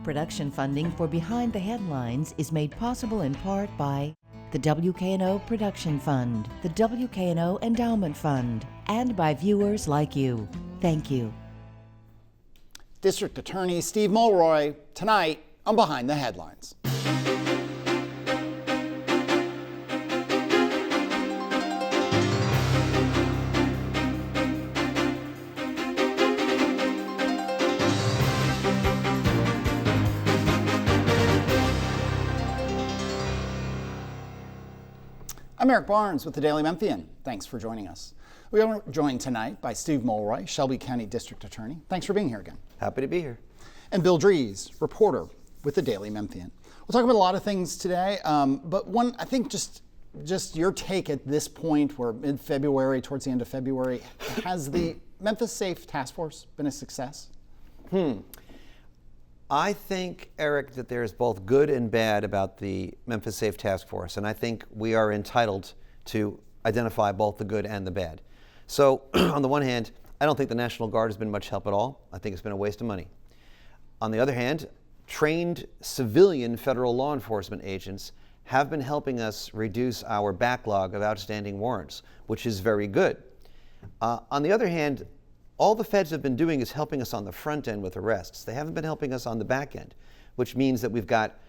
Production funding for Behind the Headlines is made possible in part by the WKNO Production Fund, the WKNO Endowment Fund, and by viewers like you. Thank you. District Attorney Steve Mulroy, tonight on Behind the Headlines. I'm Eric Barnes with the Daily Memphian. Thanks for joining us. We are joined tonight by Steve Mulroy, Shelby County District Attorney. Thanks for being here again. Happy to be here. And Bill Dries, reporter with the Daily Memphian. We'll talk about a lot of things today, but one, I think just your take at this point, we're mid-February, towards the end of February, has the Memphis Safe Task Force been a success? I think, Eric, that there's both good and bad about the Memphis Safe Task Force, and I think we are entitled to identify both the good and the bad. So, on the one hand, I don't think the National Guard has been much help at all. I think it's been a waste of money. On the other hand, trained civilian federal law enforcement agents have been helping us reduce our backlog of outstanding warrants, which is very good. On the other hand, all the feds have been doing is helping us on the front end with arrests. They haven't been helping us on the back end, which means that we've got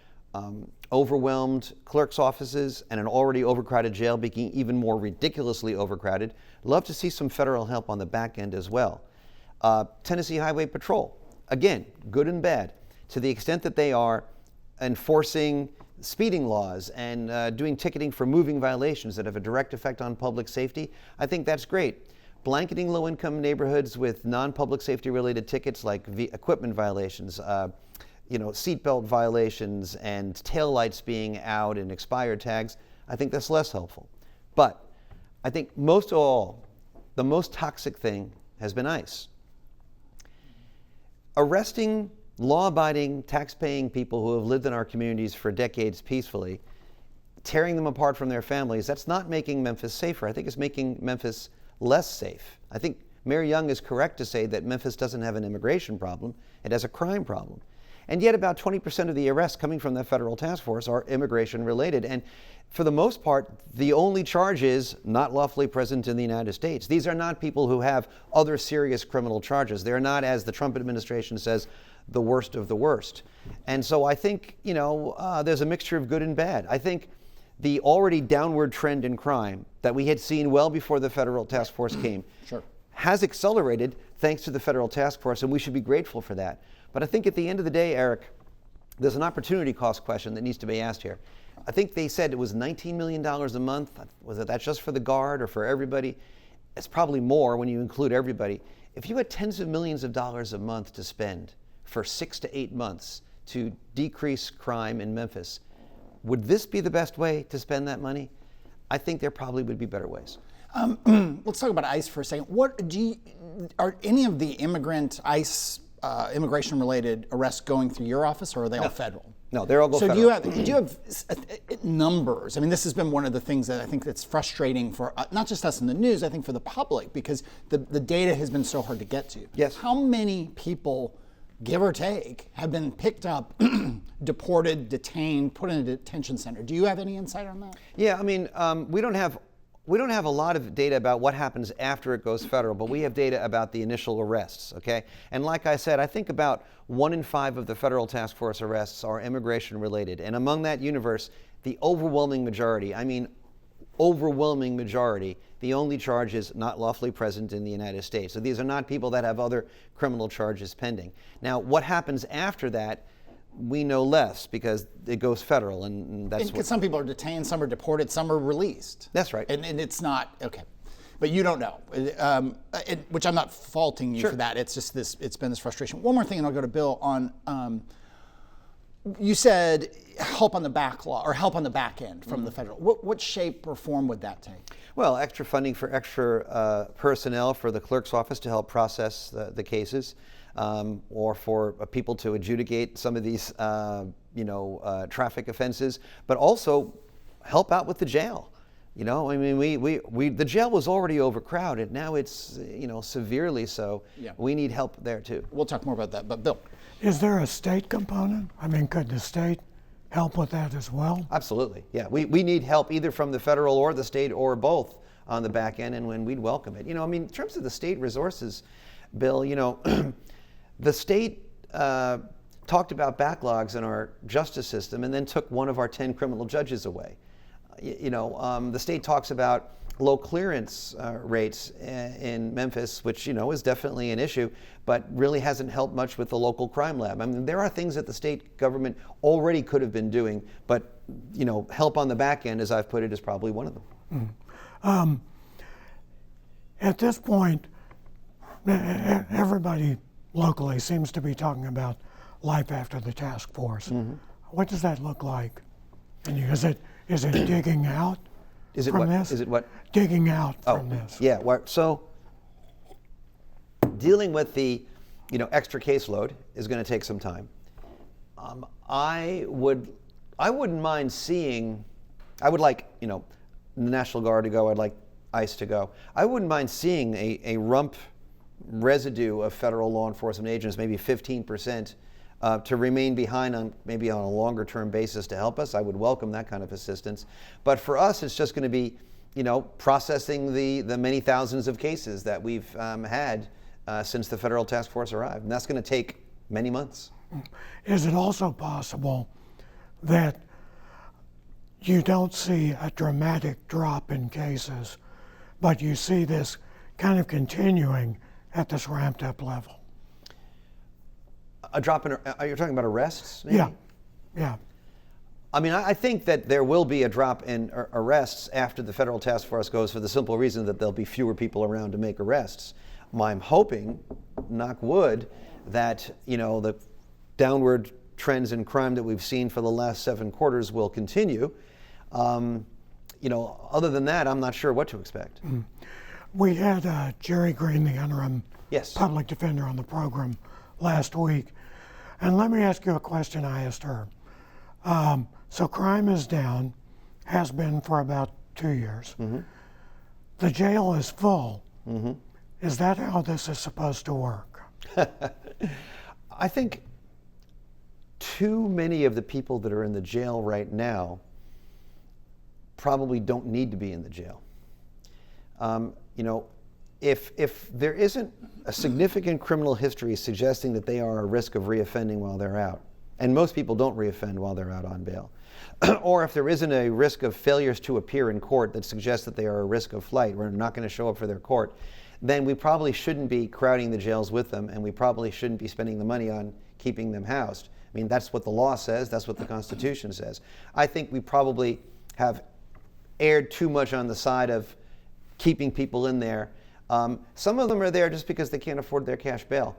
overwhelmed clerk's offices and an already overcrowded jail being even more ridiculously overcrowded. Love to see some federal help on the back end as well. Tennessee Highway Patrol, again, good and bad. To the extent that they are enforcing speeding laws and doing ticketing for moving violations that have a direct effect on public safety, I think that's great. Blanketing low-income neighborhoods with non-public safety-related tickets like equipment violations, seatbelt violations, and taillights being out and expired tags, I think that's less helpful. But I think most of all, the most toxic thing has been ICE. Arresting law-abiding, tax-paying people who have lived in our communities for decades peacefully, tearing them apart from their families, that's not making Memphis safer. I think it's making Memphis less safe. I think Mayor Young is correct to say that Memphis doesn't have an immigration problem, it has a crime problem. And yet about 20% of the arrests coming from the federal task force are immigration related. And for the most part, the only charge is not lawfully present in the United States. These are not people who have other serious criminal charges. They're not, as the Trump administration says, the worst of the worst. And so I think, there's a mixture of good and bad. I think the already downward trend in crime that we had seen well before the federal task force came has accelerated thanks to the federal task force, and we should be grateful for that. But I think at the end of the day, Eric, there's an opportunity cost question that needs to be asked here. I think they said it was $19 million a month. Was that just for the Guard or for everybody? It's probably more when you include everybody. If you had tens of millions of dollars a month to spend for 6 to 8 months to decrease crime in Memphis, would this be the best way to spend that money? I think there probably would be better ways. Let's talk about ICE for a second. Are any of the ICE immigration-related arrests going through your office, or are they all federal? No, they're all go federal. So do you have numbers? I mean, this has been one of the things that I think that's frustrating for not just us in the news, I think for the public, because the data has been so hard to get to. Yes. How many people, give or take, have been picked up, deported, detained, put in a detention center? Do you have any insight on that? Yeah, I mean, we don't have a lot of data about what happens after it goes federal, but we have data about the initial arrests, okay? And like I said, I think about 1 in 5 of the federal task force arrests are immigration related. And among that universe, the overwhelming majority, the only charge is not lawfully present in the United States. So these are not people that have other criminal charges pending. Now, what happens after that, we know less because it goes federal, and that's what... Some people are detained, some are deported, some are released. That's right. And it's not, okay. But you don't know, which I'm not faulting you for that. It's just it's been this frustration. One more thing, and I'll go to Bill on... You said help on the backlog or help on the back end from the federal. What shape or form would that take? Well, extra funding for extra personnel for the clerk's office to help process the cases, or for people to adjudicate some of these, traffic offenses, but also help out with the jail. The jail was already overcrowded. Now it's, severely so. Yeah. We need help there too. We'll talk more about that, but Bill. Is there a state component? I mean, could the state help with that as well? Absolutely, yeah. We need help either from the federal or the state or both on the back end, and when we'd welcome it. You know, I mean, in terms of the state resources, Bill, you know, the state talked about backlogs in our justice system and then took one of our 10 criminal judges away. The state talks about low clearance rates in Memphis, which, you know, is definitely an issue, but really hasn't helped much with the local crime lab. I mean, there are things that the state government already could have been doing, but, you know, help on the back end, as I've put it, is probably one of them. At this point, everybody locally seems to be talking about life after the task force. What does that look like? And is it digging out from this? Is it what? Digging out from this. Yeah. So dealing with the, you know, extra caseload is going to take some time. I wouldn't mind seeing. I would like, you know, the National Guard to go. I'd like ICE to go. I wouldn't mind seeing a rump residue of federal law enforcement agents, maybe 15%, to remain behind on maybe on a longer term basis to help us. I would welcome that kind of assistance. But for us, it's just going to be, you know, processing the many thousands of cases that we've had since the federal task force arrived. And that's going to take many months. Is it also possible that you don't see a dramatic drop in cases, but you see this kind of continuing at this ramped up level? A drop in, are you talking about arrests? Maybe? Yeah. I mean, I think that there will be a drop in arrests after the federal task force goes, for the simple reason that there'll be fewer people around to make arrests. I'm hoping, knock wood, that, you know, the downward trends in crime that we've seen for the last 7 quarters will continue. You know, other than that, I'm not sure what to expect. We had Jerry Green, the interim public defender, on the program last week. And let me ask you a question I asked her. So crime is down, has been for about 2 years. The jail is full. Is that how this is supposed to work? I think too many of the people that are in the jail right now probably don't need to be in the jail. You know, if there isn't a significant criminal history suggesting that they are a risk of reoffending while they're out, and most people don't reoffend while they're out on bail, or if there isn't a risk of failures to appear in court that suggests that they are a risk of flight, or not going to show up for their court, then we probably shouldn't be crowding the jails with them, and we probably shouldn't be spending the money on keeping them housed. I mean, that's what the law says, that's what the Constitution says. I think we probably have erred too much on the side of keeping people in there. Some of them are there just because they can't afford their cash bail.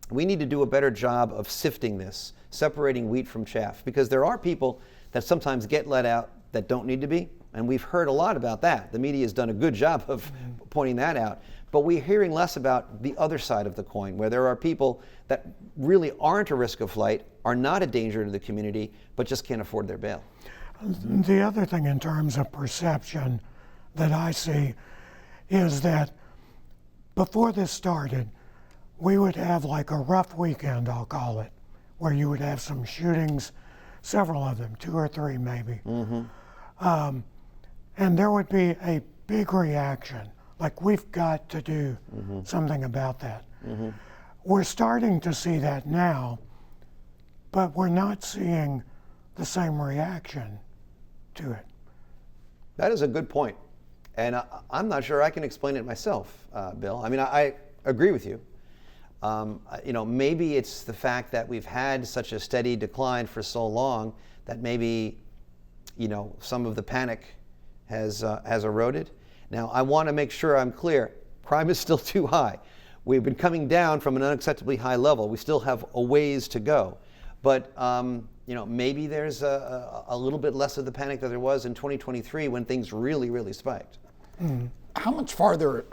We need to do a better job of sifting this, separating wheat from chaff, because there are people that sometimes get let out that don't need to be, and we've heard a lot about that. The media has done a good job of pointing that out, but we're hearing less about the other side of the coin, where there are people that really aren't a risk of flight, are not a danger to the community, but just can't afford their bail. The other thing in terms of perception that I see is that before this started, we would have like a rough weekend, I'll call it, where you would have some shootings, several of them, 2 or 3 maybe. And there would be a big reaction, like we've got to do something about that. We're starting to see that now, but we're not seeing the same reaction to it. That is a good point. And I'm not sure I can explain it myself, Bill. I mean, I agree with you. You know, maybe it's the fact that we've had such a steady decline for so long that maybe, you know, some of the panic has eroded. Now, I want to make sure I'm clear. Crime is still too high. We've been coming down from an unacceptably high level. We still have a ways to go. But, you know, maybe there's a little bit less of the panic that there was in 2023 when things really, really spiked. How much farther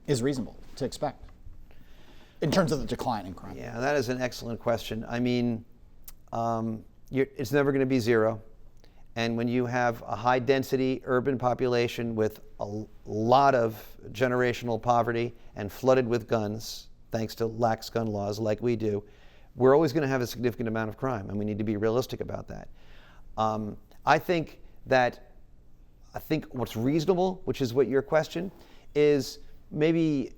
is reasonable to expect in terms of the decline in crime? Yeah, that is an excellent question. I mean, it's never going to be zero. And when you have a high density urban population with a lot of generational poverty and flooded with guns, thanks to lax gun laws like we do, we're always going to have a significant amount of crime, and we need to be realistic about that. I think what's reasonable, which is what your question, is maybe,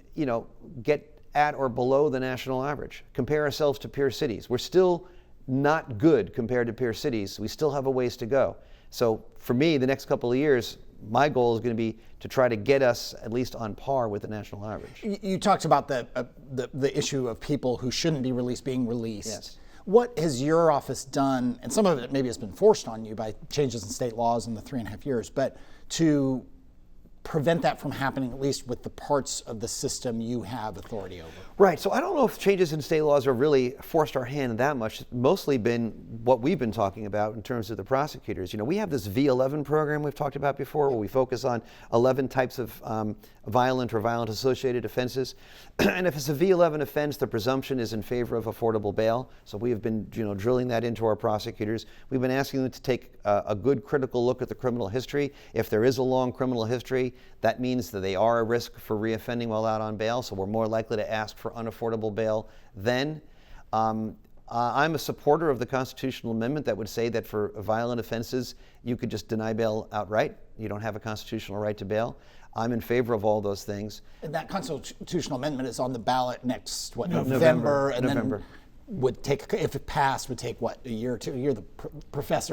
get at or below the national average. Compare ourselves to peer cities. We're still not good compared to peer cities. We still have a ways to go. So for me, the next couple of years, my goal is going to be to try to get us at least on par with the national average. You talked about the issue of people who shouldn't be released being released. Yes. What has your office done, and some of it maybe has been forced on you by changes in state laws in the 3.5 years, but to prevent that from happening, at least with the parts of the system you have authority over? Right. So I don't know if changes in state laws have really forced our hand that much. It's mostly been what we've been talking about in terms of the prosecutors. We have this V11 program we've talked about before, where we focus on 11 types of violent or violent-associated offenses. And if it's a V11 offense, the presumption is in favor of affordable bail. So we have been, drilling that into our prosecutors. We've been asking them to take a good critical look at the criminal history. If there is a long criminal history, that means that they are a risk for reoffending while out on bail. So we're more likely to ask for unaffordable bail then. I'm a supporter of the constitutional amendment that would say that for violent offenses, you could just deny bail outright. You don't have a constitutional right to bail. I'm in favor of all those things. And that constitutional amendment is on the ballot next, November. And November. Then would take, if it passed, would take what, a year or two? You're the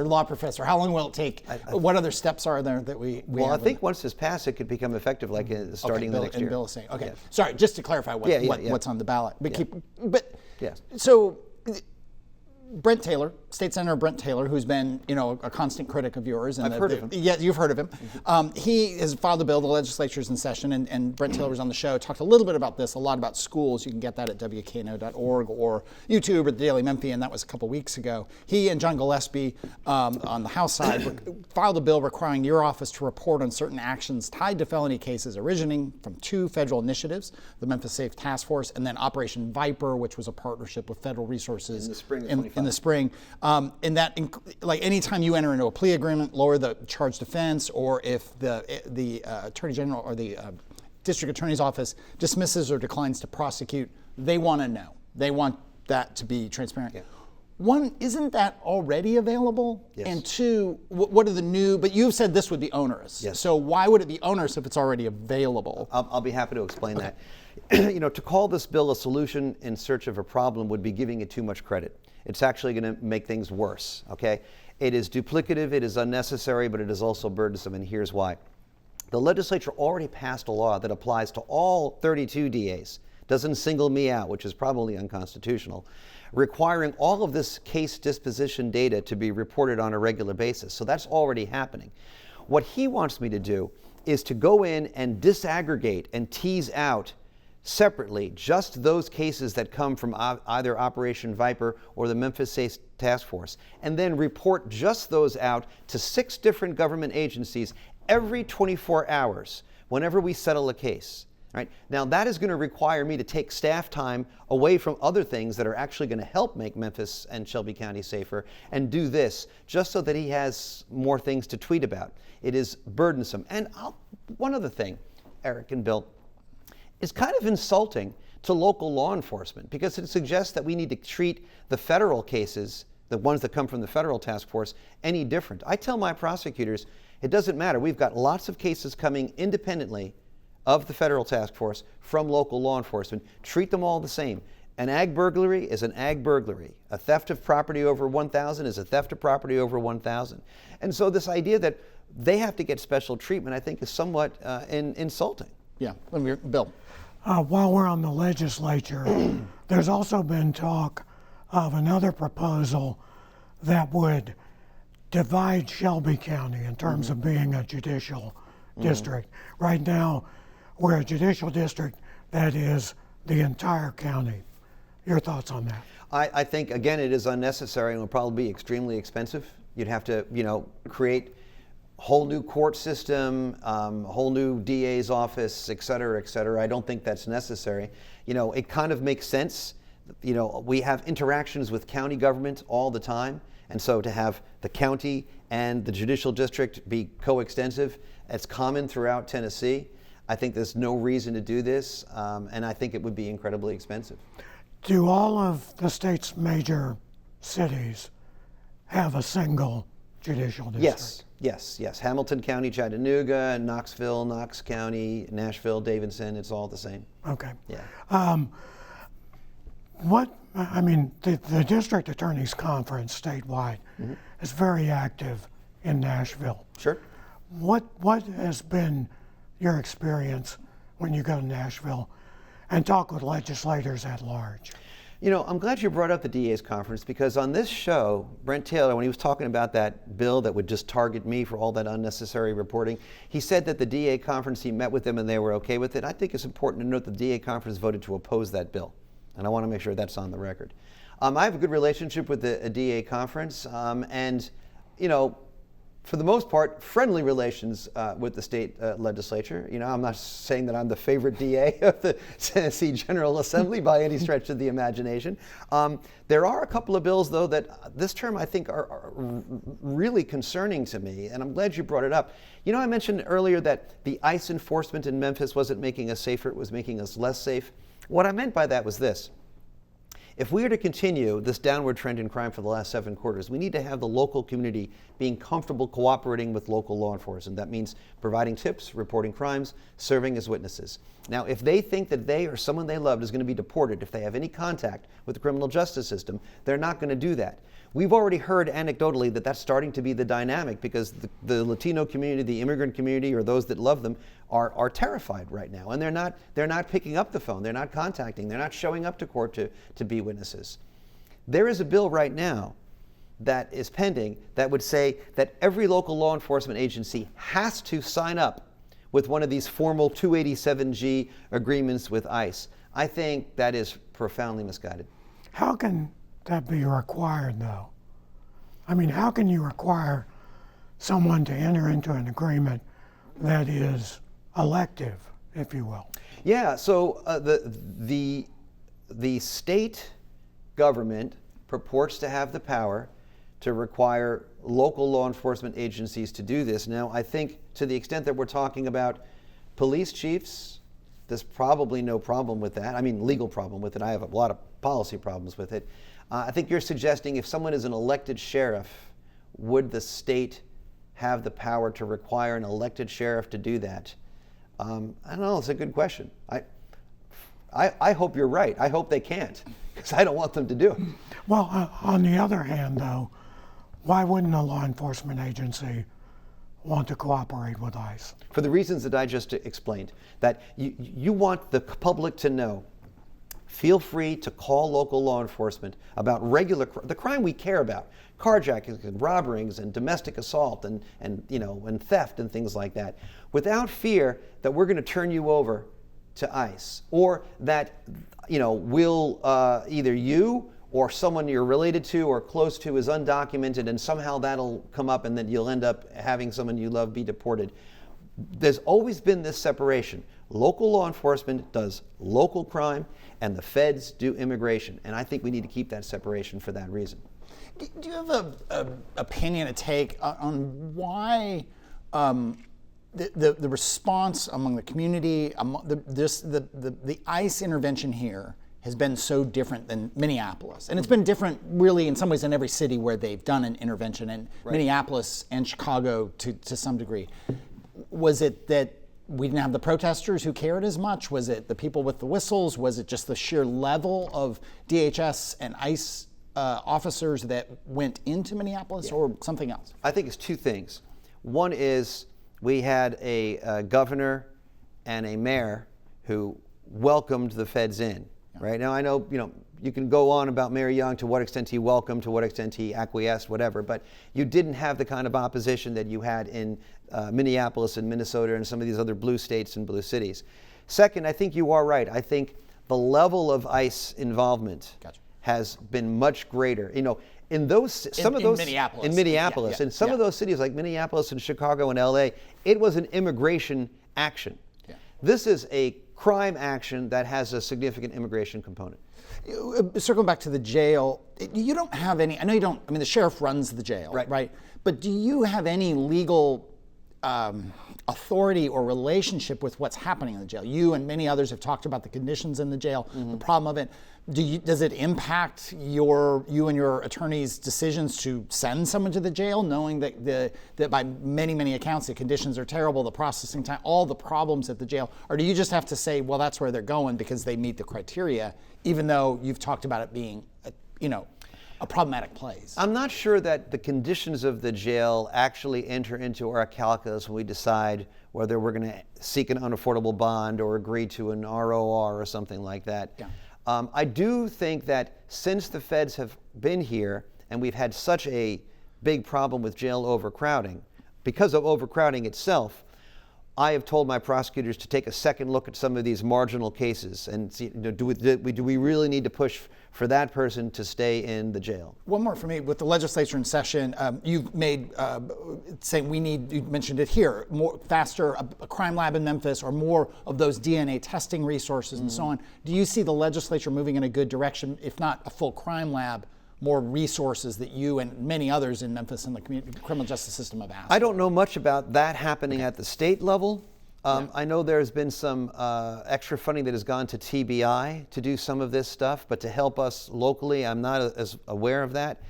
law professor. How long will it take? What other steps are there that we Well, I think once this passed, it could become effective starting the next year. And Bill is saying, okay. Yes. Sorry, just to clarify what's on the ballot. But yes. So Brent Taylor, State Senator Brent Taylor, who's been, a constant critic of yours. And I've heard of him. Yeah, you've heard of him. Mm-hmm. He has filed a bill. The legislature's in session, and Brent Taylor was on the show, talked a little bit about this, a lot about schools. You can get that at WKNO.org or YouTube or the Daily Memphian. That was a couple weeks ago. He and John Gillespie on the House side filed a bill requiring your office to report on certain actions tied to felony cases originating from 2 federal initiatives, the Memphis Safe Task Force and then Operation Viper, which was a partnership with federal resources in the spring. And that, like anytime you enter into a plea agreement, lower the charge defense, or if the Attorney General or the District Attorney's Office dismisses or declines to prosecute, they want to know. They want that to be transparent. Yeah. One, isn't that already available? Yes. And 2, what are the new, but you've said this would be onerous. Yes. So why would it be onerous if it's already available? I'll be happy to explain that. To call this bill a solution in search of a problem would be giving it too much credit. It's actually going to make things worse, okay? It is duplicative, it is unnecessary, but it is also burdensome, and here's why. The legislature already passed a law that applies to all 32 DAs, doesn't single me out, which is probably unconstitutional, requiring all of this case disposition data to be reported on a regular basis. So that's already happening. What he wants me to do is to go in and disaggregate and tease out separately just those cases that come from either Operation Viper or the Memphis Safe Task Force, and then report just those out to 6 different government agencies every 24 hours whenever we settle a case. Right? Now that is going to require me to take staff time away from other things that are actually going to help make Memphis and Shelby County safer, and do this just so that he has more things to tweet about. It is burdensome. And one other thing, Eric and Bill, is kind of insulting to local law enforcement, because it suggests that we need to treat the federal cases, the ones that come from the federal task force, any different. I tell my prosecutors, it doesn't matter. We've got lots of cases coming independently of the federal task force from local law enforcement. Treat them all the same. An ag burglary is an ag burglary. A theft of property over $1,000 is a theft of property over $1,000. And so this idea that they have to get special treatment, I think, is somewhat insulting. Yeah, Bill. While we're on the legislature, there's also been talk of another proposal that would divide Shelby County in terms of being a judicial district. Right now, we're a judicial district that is the entire county. Your thoughts on that? I think, again, it is unnecessary and will probably be extremely expensive. You'd have to, create whole new court system, whole new DA's office, et cetera, et cetera. I don't think that's necessary. It kind of makes sense. We have interactions with county government all the time, and so to have the county and the judicial district be coextensive, it's common throughout Tennessee. I think there's no reason to do this, and I think it would be incredibly expensive. do all of the state's major cities have a single judicial district? Yes. Hamilton County, Chattanooga, Knoxville, Knox County, Nashville, Davidson, it's all the same. Okay. Yeah. The district attorney's conference statewide is very active in Nashville. Sure. What has been your experience when you go to Nashville and talk with legislators at large? I'm glad you brought up the DA's conference, because on this show, Brent Taylor, when he was talking about that bill that would just target me for all that unnecessary reporting, he said that the DA conference, he met with them and they were okay with it. I think it's important to note the DA conference voted to oppose that bill, and I want to make sure that's on the record. I have a good relationship with the DA conference, and for the most part, friendly relations with the state legislature. I'm not saying that I'm the favorite DA of the Tennessee General Assembly by any stretch of the imagination. There are a couple of bills, though, that this term I think are really concerning to me, and I'm glad you brought it up. I mentioned earlier that the ICE enforcement in Memphis wasn't making us safer, it was making us less safe. What I meant by that was this. If we are to continue this downward trend in crime for the last 7 quarters, we need to have the local community being comfortable cooperating with local law enforcement. That means providing tips, reporting crimes, serving as witnesses. Now, if they think that they or someone they loved is going to be deported, if they have any contact with the criminal justice system, they're not going to do that. We've already heard anecdotally that that's starting to be the dynamic, because the Latino community, the immigrant community, or those that love them are terrified right now. And they're not picking up the phone, they're not contacting, they're not showing up to court to be witnesses. There is a bill right now that is pending that would say that every local law enforcement agency has to sign up with one of these formal 287G agreements with ICE. I think that is profoundly misguided. How can that be required, though? How can you require someone to enter into an agreement that is elective, if you will? Yeah, so the state government purports to have the power to require local law enforcement agencies to do this. Now, I think to the extent that we're talking about police chiefs, there's probably no problem with that. Legal problem with it. I have a lot of policy problems with it. I think you're suggesting if someone is an elected sheriff, would the state have the power to require an elected sheriff to do that? I don't know, it's a good question. I hope you're right. I hope they can't, because I don't want them to do it. Well, on the other hand, though, why wouldn't a law enforcement agency want to cooperate with ICE? For the reasons that I just explained, that you want the public to know. Feel free to call local law enforcement about the crime we care about, carjackings and robberies and domestic assault and theft and things like that, without fear that we're going to turn you over to ICE, or that will either you or someone you're related to or close to is undocumented, and somehow that'll come up and then you'll end up having someone you love be deported. There's always been this separation. Local law enforcement does local crime, and the feds do immigration. And I think we need to keep that separation for that reason. Do you have an opinion, a take on why the response among the community, the ICE intervention here has been so different than Minneapolis? And it's been different really in some ways in every city where they've done an intervention, and right. Minneapolis and Chicago to some degree. Was it that we didn't have the protesters who cared as much? Was it the people with the whistles? Was it just the sheer level of DHS and ICE officers that went into Minneapolis, or something else? I think it's two things. One is we had a governor and a mayor who welcomed the feds in. Right now, I know you can go on about Mayor Young, to what extent he welcomed, to what extent he acquiesced, whatever, but you didn't have the kind of opposition that you had in Minneapolis and Minnesota and some of these other blue states and blue cities. Second, I think you are right. I think the level of ICE involvement has been much greater. In Minneapolis, in some of those cities like Minneapolis and Chicago and LA, it was an immigration action. Yeah. This is a crime action that has a significant immigration component. Circling back to the jail, you don't have any, I know you don't, the sheriff runs the jail, right? But do you have any legal authority or relationship with what's happening in the jail. You and many others have talked about the conditions in the jail, the problem of it. Does it impact you and your attorney's decisions to send someone to the jail, knowing that by many accounts the conditions are terrible, the processing time, all the problems at the jail? Or do you just have to say, well, that's where they're going because they meet the criteria, even though you've talked about it being, a problematic place? I'm not sure that the conditions of the jail actually enter into our calculus when we decide whether we're going to seek an unaffordable bond or agree to an ROR or something like that. Yeah. I do think that since the feds have been here and we've had such a big problem with jail overcrowding, because of overcrowding itself, I have told my prosecutors to take a second look at some of these marginal cases and see, do we really need to push for that person to stay in the jail? One more for me. With the legislature in session, you've made saying you mentioned it here, faster, a crime lab in Memphis, or more of those DNA testing resources and so on. Do you see the legislature moving in a good direction, if not a full crime lab, more resources that you and many others in Memphis and the criminal justice system have asked? I don't know much about that happening at the state level. I know there's been some extra funding that has gone to TBI to do some of this stuff, but to help us locally, I'm not as aware of that.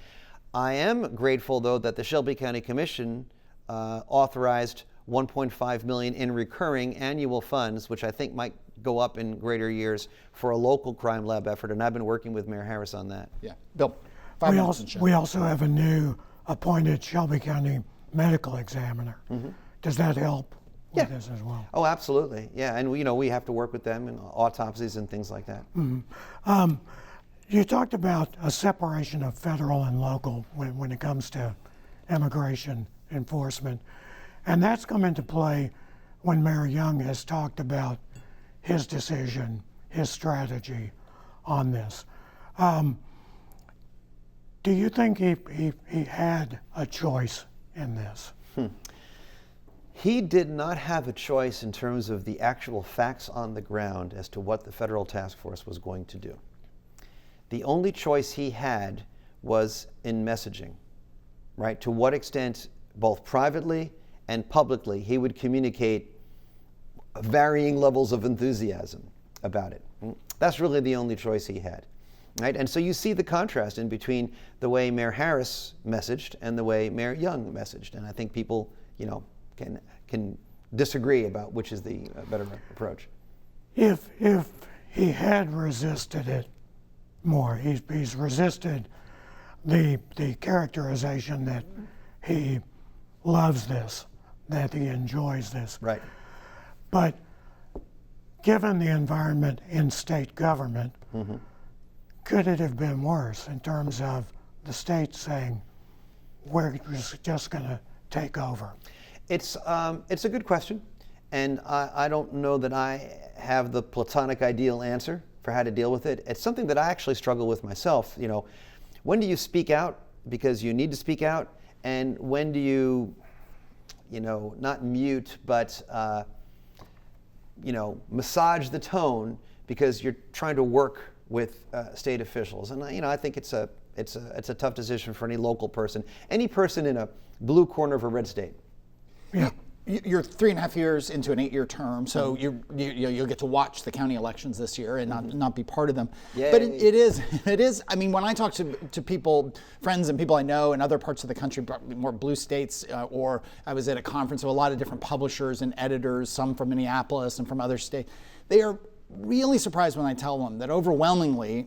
I am grateful, though, that the Shelby County Commission authorized $1.5 million in recurring annual funds, which I think might go up in greater years for a local crime lab effort, and I've been working with Mayor Harris on that. Yeah, Bill. We also have a new appointed Shelby County medical examiner. Does that help with this as well? Oh, absolutely. Yeah, and we have to work with them in autopsies and things like that. You talked about a separation of federal and local when it comes to immigration enforcement, and that's come into play when Mayor Young has talked about his decision, his strategy on this. Do you think he had a choice in this? He did not have a choice in terms of the actual facts on the ground as to what the federal task force was going to do. The only choice he had was in messaging, right? To what extent, both privately and publicly, he would communicate varying levels of enthusiasm about it. That's really the only choice he had. Right? And so you see the contrast in between the way Mayor Harris messaged and the way Mayor Young messaged. And I think people, can disagree about which is the better approach. If he had resisted it more, he's resisted the characterization that he loves this, that he enjoys this. Right. But given the environment in state government, could it have been worse in terms of the state saying, we're just going to take over? It's a good question, and I don't know that I have the platonic ideal answer for how to deal with it. It's something that I actually struggle with myself. When do you speak out because you need to speak out, and when do you, not mute, but massage the tone because you're trying to work with state officials? And I think it's a tough decision for any local person, any person in a blue corner of a red state. Yeah. You're 3.5 years into an 8-year term, so you'll get to watch the county elections this year and not be part of them. Yay. But it is. I mean, when I talk to people, friends and people I know in other parts of the country, more blue states, or I was at a conference of a lot of different publishers and editors, some from Minneapolis and from other states, they are really surprised when I tell them that overwhelmingly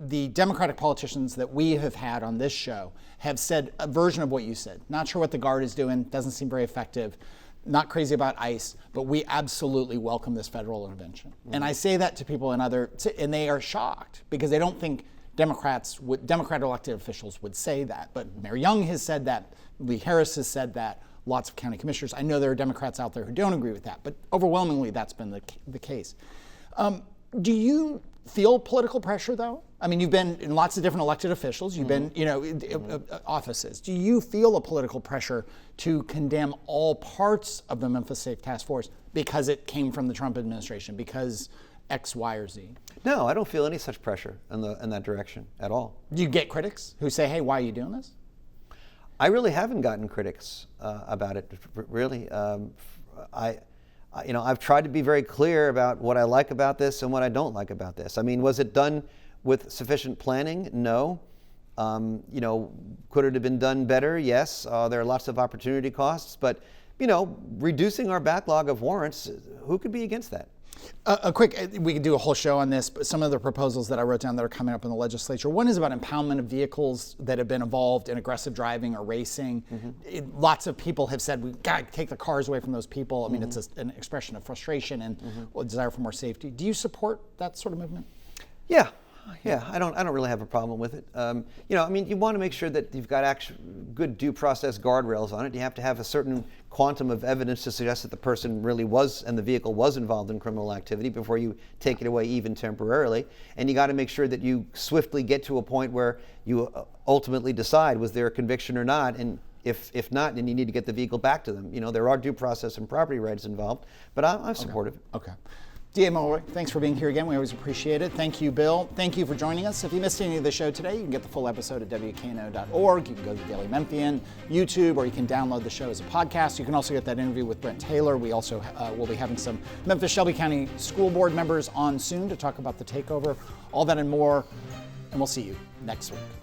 the Democratic politicians that we have had on this show have said a version of what you said. Not sure what the Guard is doing, doesn't seem very effective, not crazy about ICE, but we absolutely welcome this federal intervention. And I say that to people and they are shocked because they don't think Democrat elected officials would say that. But Mayor Young has said that, Lee Harris has said that, lots of county commissioners. I know there are Democrats out there who don't agree with that, but overwhelmingly that's been the case. Do you feel political pressure, though? I mean, you've been in lots of different elected officials. You've been, offices. Do you feel a political pressure to condemn all parts of the Memphis Safe Task Force because it came from the Trump administration, because X, Y, or Z? No, I don't feel any such pressure in that direction at all. Do you get critics who say, hey, why are you doing this? I really haven't gotten critics about it, really. I've tried to be very clear about what I like about this and what I don't like about this. I mean, was it done with sufficient planning? No. Could it have been done better? Yes. There are lots of opportunity costs, but reducing our backlog of warrants, who could be against that? We could do a whole show on this, but some of the proposals that I wrote down that are coming up in the legislature. One is about impoundment of vehicles that have been involved in aggressive driving or racing. Lots of people have said we've got to take the cars away from those people. I mean, it's an expression of frustration and a desire for more safety. Do you support that sort of movement? Yeah. I don't really have a problem with it. You want to make sure that you've got good due process guardrails on it. You have to have a certain quantum of evidence to suggest that the person really was and the vehicle was involved in criminal activity before you take it away even temporarily. And you got to make sure that you swiftly get to a point where you ultimately decide was there a conviction or not. And if not, then you need to get the vehicle back to them. There are due process and property rights involved, but I'm supportive. Okay. DA Mulroy, thanks for being here again. We always appreciate it. Thank you, Bill. Thank you for joining us. If you missed any of the show today, you can get the full episode at WKNO.org. You can go to the Daily Memphian, YouTube, or you can download the show as a podcast. You can also get that interview with Brent Taylor. We also will be having some Memphis Shelby County School Board members on soon to talk about the takeover. All that and more, and we'll see you next week.